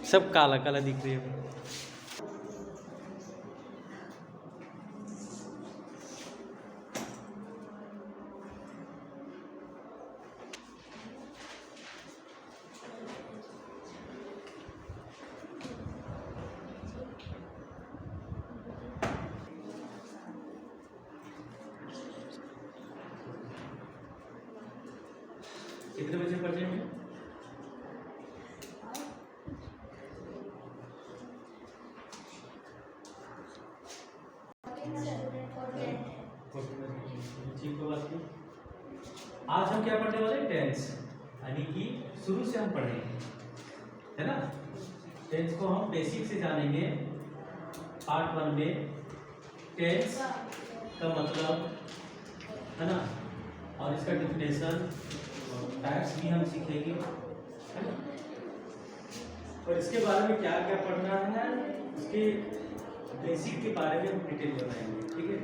सब काला काला दिख रही है। कितने बजे पढ़े हैं? आज हम क्या पढ़ने वाले? टेंस, यानी कि शुरू से हम पढ़ेंगे, है ना। टेंस को हम बेसिक से जानेंगे। पार्ट 1 में टेंस का मतलब, है ना, और इसका डिफिनेशन और टाइप्स भी हम सीखेंगे, है ना। और इसके बारे में क्या क्या पढ़ना है, उसके बेसिक के बारे में हम डिटेल बताएंगे, ठीक है।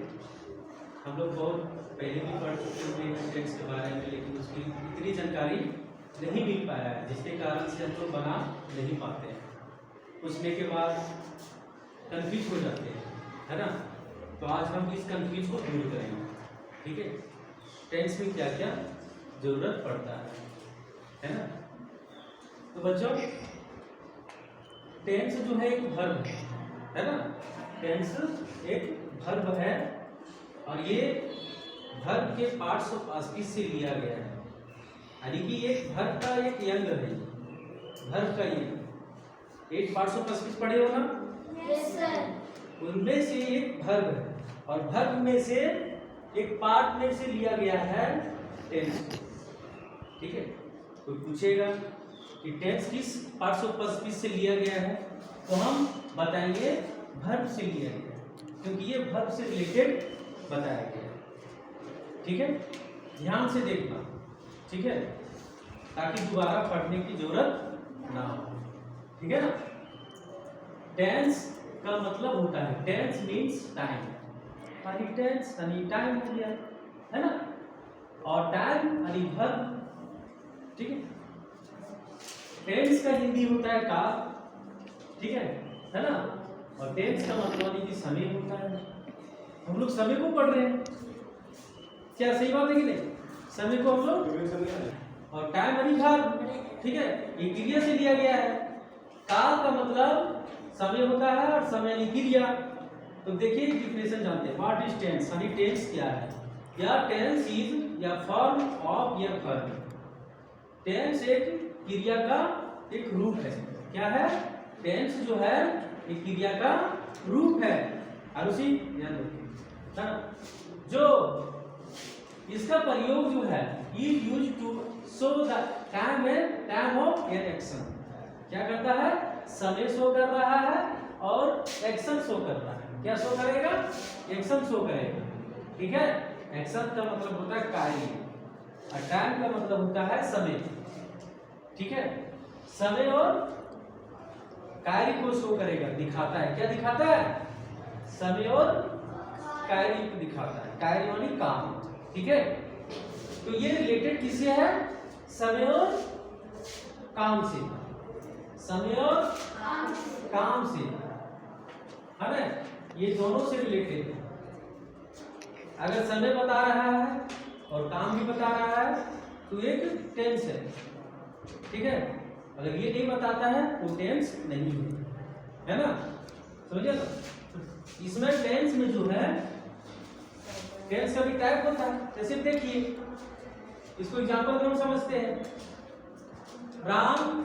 हम लोग बहुत पहले भी पढ़ चुके हैं टेंस के बारे में, लेकिन उसकी इतनी जानकारी नहीं मिल पाया है, जिसके कारण से हम लोग बना नहीं पाते हैं। उसने के बाद कंफ्यूज हो जाते हैं, है ना। तो आज हम इस कंफ्यूज को दूर करेंगे, ठीक है। टेंस में क्या क्या जरूरत पड़ता है ना। तो बच्चों, टेंस जो है एक वर्ब है ना। टेंस एक वर्ब है और ये वर्ब के पार्ट्स ऑफ स्पीच से लिया गया है, यानी कि एक वर्ब का एक यंग है। वर्ब का ये 8 पार्ट्स ऑफ स्पीच पढ़े हो ना? Yes sir. उनमें से एक वर्ब है और वर्ब में से एक पार्ट में से लिया गया है टेंस, ठीक है। कोई पूछेगा कि टेंस किस पार्ट्स ऑफ स्पीच से लिया गया है, तो हम बताएंगे वर्ब से लिया गया है, क्योंकि ये वर्ब से रिलेटेड बताया गया है, ठीक है। ध्यान से देखना, ठीक है, ताकि दोबारा पढ़ने की जरूरत ना हो, ठीक है ना। टेंस का मतलब होता है, टेंस मीन्स टाइम, यानी टेंस यानी टाइम हो गया, है ना। और टाइम यानी वर्ब, ठीक है। टेंस का हिंदी होता है काल, ठीक है ना। और टेंस का मतलब यानी कि समय होता है। हम लोग समय को पढ़ रहे हैं, क्या सही बात है कि नहीं? समय को हम लोग, और टाइम यानी वर्ब, ठीक है, ये क्रिया से लिया गया है। काल का मतलब समय होता है और समय यानी क्रिया। तो देखिए डिफिनेशन जानते हैं, व्हाट इज टेंस, यानी टेंस क्या है। या टेंस इज या फॉर्म ऑफ या वर्ब। टेंस एक क्रिया का एक रूप है। क्या है? टेंस जो है एक क्रिया का रूप है। और उसी ध्यान रखिए, जो इसका प्रयोग जो है is use to show the time of an action. क्या करता है? समय शो कर रहा है और एक्शन शो कर रहा है। क्या शो करेगा? एक्शन शो करेगा, ठीक है। एक्शन का मतलब होता है कार्य और टाइम का मतलब होता है समय, ठीक है। समय और कार्य को शो करेगा, दिखाता है। क्या दिखाता है? समय और कार्य को दिखाता है। कार्य यानी काम, ठीक है। तो ये रिलेटेड किससे है? समय और काम से, समय और काम से, है ना। ये दोनों से रिलेटेड है। अगर समय बता रहा है और काम भी बता रहा है तो एक टेंस है, ठीक है। अगर ये नहीं बताता है तो टेंस नहीं है ना। समझिए। तो इसमें टेंस में जो है, टेंस का भी टाइप होता है। जैसे देखिए, इसको एग्जांपल में हम समझते हैं। राम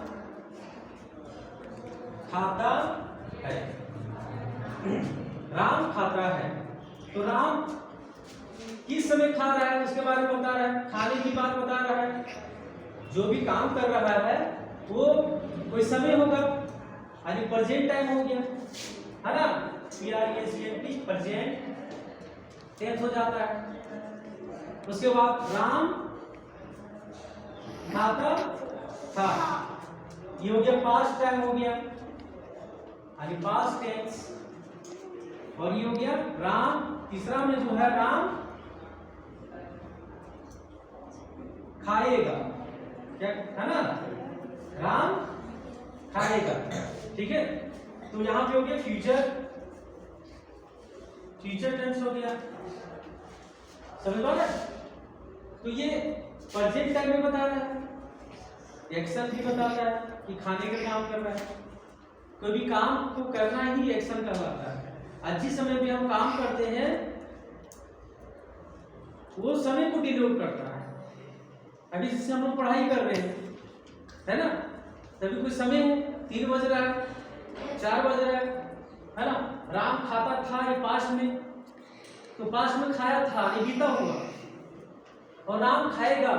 खाता है, राम खाता है, तो राम किस समय खा रहा है उसके बारे में बता रहा है, खाने की बात बता रहा है। जो भी काम कर रहा है वो कोई समय होगा, यानी प्रेजेंट टाइम हो गया, है ना। PRESENT प्रेजेंट टेंस हो जाता है। उसके बाद राम खाता था, ये हो गया पास्ट टाइम हो गया, यानी पास्ट टेंस। और ये हो गया राम, तीसरा में जो है राम खाएगा, क्या है ना, राम खाएगा, ठीक है। तो यहाँ पे हो गया फ्यूचर टेंस हो गया, समझ पा रहे? तो ये प्रेजेंट टाइम में बता रहा है, एक्शन भी बता रहा है कि खाने का काम कर रहा है। कोई भी काम को करना ही एक्शन कहलाता है। आज जिस समय भी हम काम करते हैं वो समय को डिनोट करता है। अभी जिससे हम लोग पढ़ाई कर रहे हैं, है ना, तभी कोई समय है, 3 बज रहा है, 4 बज रहा है ना। राम खाता था ये पास्ट में, तो पास्ट में खाया था, ये बीता हुआ, और राम खाएगा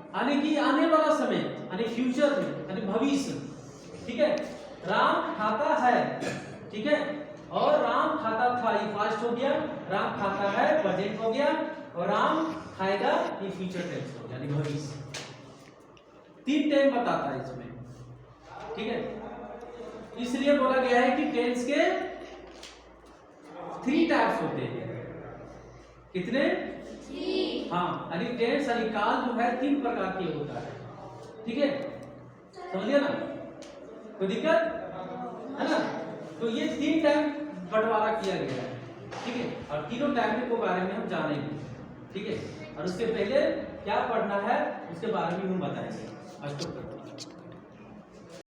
यानी कि आने वाला समय, यानी फ्यूचर में, यानी भविष्य, ठीक है। राम खाता है, ठीक है, और राम खाता था ये पास्ट हो गया, राम खाता है प्रेजेंट हो गया, और राम खाएगा ये फ्यूचर टेंस हो गया, यानी भविष्य। 3 टाइम बताता है इसमें, ठीक है। इसलिए बोला गया है कि टेंस के 3 टाइप्स होते हैं। कितने? 3। हाँ, यानी टेंस यानी काल जो है 3 प्रकार के होता है, ठीक है, समझिए ना, कोई दिक्कत है ना। तो ये 3 टाइम बंटवारा किया गया है, ठीक है, और तीनों टाइम के बारे में हम जानेंगे, ठीक है। और उसके पहले क्या पढ़ना है उसके बारे में हम बताएंगे।